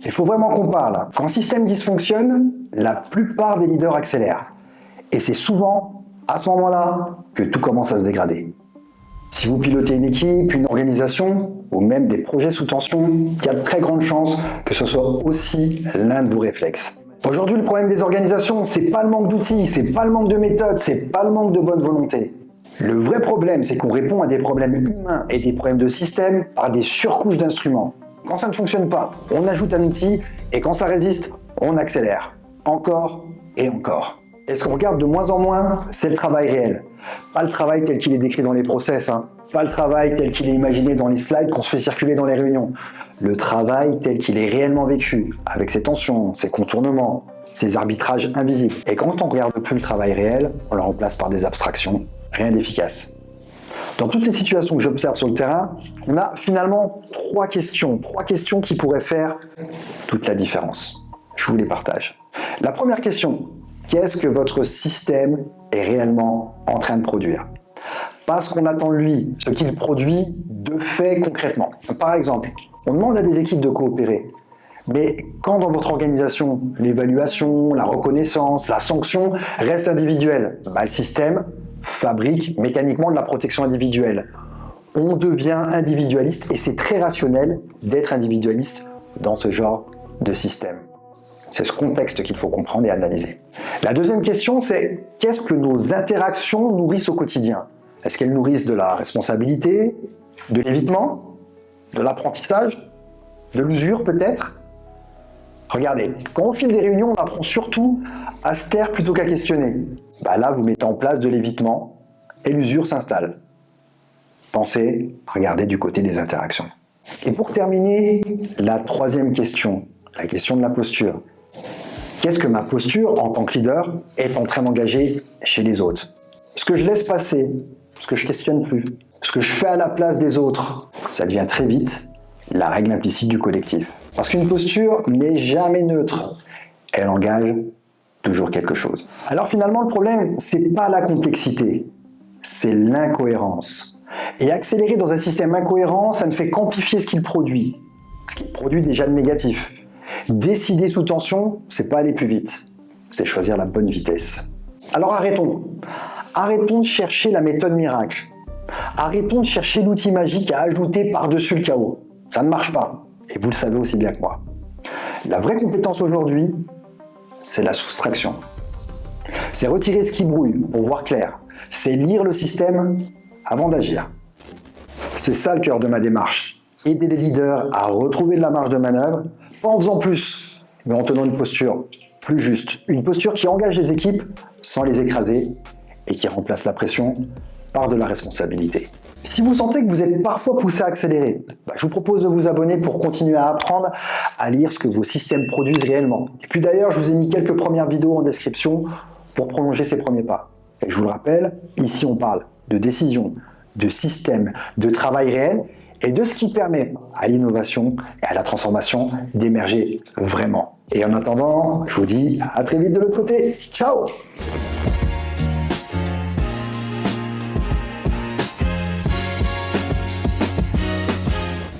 Il faut vraiment qu'on parle. Quand un système dysfonctionne, la plupart des leaders accélèrent. Et c'est souvent à ce moment-là que tout commence à se dégrader. Si vous pilotez une équipe, une organisation, ou même des projets sous tension, il y a de très grandes chances que ce soit aussi l'un de vos réflexes. Aujourd'hui, le problème des organisations, c'est pas le manque d'outils, c'est pas le manque de méthodes, c'est pas le manque de bonne volonté. Le vrai problème, c'est qu'on répond à des problèmes humains et des problèmes de système par des surcouches d'instruments. Quand ça ne fonctionne pas, on ajoute un outil, et quand ça résiste, on accélère. Encore et encore. Et ce qu'on regarde de moins en moins, c'est le travail réel. Pas le travail tel qu'il est décrit dans les process, pas le travail tel qu'il est imaginé dans les slides qu'on se fait circuler dans les réunions. Le travail tel qu'il est réellement vécu, avec ses tensions, ses contournements, ses arbitrages invisibles. Et quand on ne regarde plus le travail réel, on le remplace par des abstractions, rien d'efficace. Dans toutes les situations que j'observe sur le terrain, on a finalement trois questions qui pourraient faire toute la différence. Je vous les partage. La première question, qu'est-ce que votre système est réellement en train de produire? Pas ce qu'on attend de lui, ce qu'il produit de fait concrètement. Par exemple, on demande à des équipes de coopérer, mais quand dans votre organisation, l'évaluation, la reconnaissance, la sanction restent individuelles, le système fabrique mécaniquement de la protection individuelle. On devient individualiste et c'est très rationnel d'être individualiste dans ce genre de système. C'est ce contexte qu'il faut comprendre et analyser. La deuxième question, c'est qu'est-ce que nos interactions nourrissent au quotidien? Est-ce qu'elles nourrissent de la responsabilité, de l'évitement, de l'apprentissage, de l'usure peut-être? Regardez, quand on file des réunions, on apprend surtout à se taire plutôt qu'à questionner. Là, vous mettez en place de l'évitement et l'usure s'installe. Pensez à regarder du côté des interactions. Et pour terminer, la troisième question, la question de la posture. Qu'est-ce que ma posture en tant que leader est en train d'engager chez les autres? Ce que je laisse passer, ce que je questionne plus, ce que je fais à la place des autres, ça devient très vite la règle implicite du collectif. Parce qu'une posture n'est jamais neutre, elle engage toujours quelque chose. Alors finalement, le problème, c'est pas la complexité, c'est l'incohérence. Et accélérer dans un système incohérent, ça ne fait qu'amplifier ce qu'il produit déjà de négatif. Décider sous tension, c'est pas aller plus vite, c'est choisir la bonne vitesse. Alors arrêtons. Arrêtons de chercher la méthode miracle. Arrêtons de chercher l'outil magique à ajouter par-dessus le chaos. Ça ne marche pas. Et vous le savez aussi bien que moi. La vraie compétence aujourd'hui, c'est la soustraction. C'est retirer ce qui brouille pour voir clair. C'est lire le système avant d'agir. C'est ça le cœur de ma démarche. Aider les leaders à retrouver de la marge de manœuvre, pas en faisant plus, mais en tenant une posture plus juste. Une posture qui engage les équipes sans les écraser et qui remplace la pression par de la responsabilité. Si vous sentez que vous êtes parfois poussé à accélérer, je vous propose de vous abonner pour continuer à apprendre à lire ce que vos systèmes produisent réellement. Et puis d'ailleurs, je vous ai mis quelques premières vidéos en description pour prolonger ces premiers pas. Et je vous le rappelle, ici on parle de décision, de système, de travail réel et de ce qui permet à l'innovation et à la transformation d'émerger vraiment. Et en attendant, je vous dis à très vite de l'autre côté. Ciao!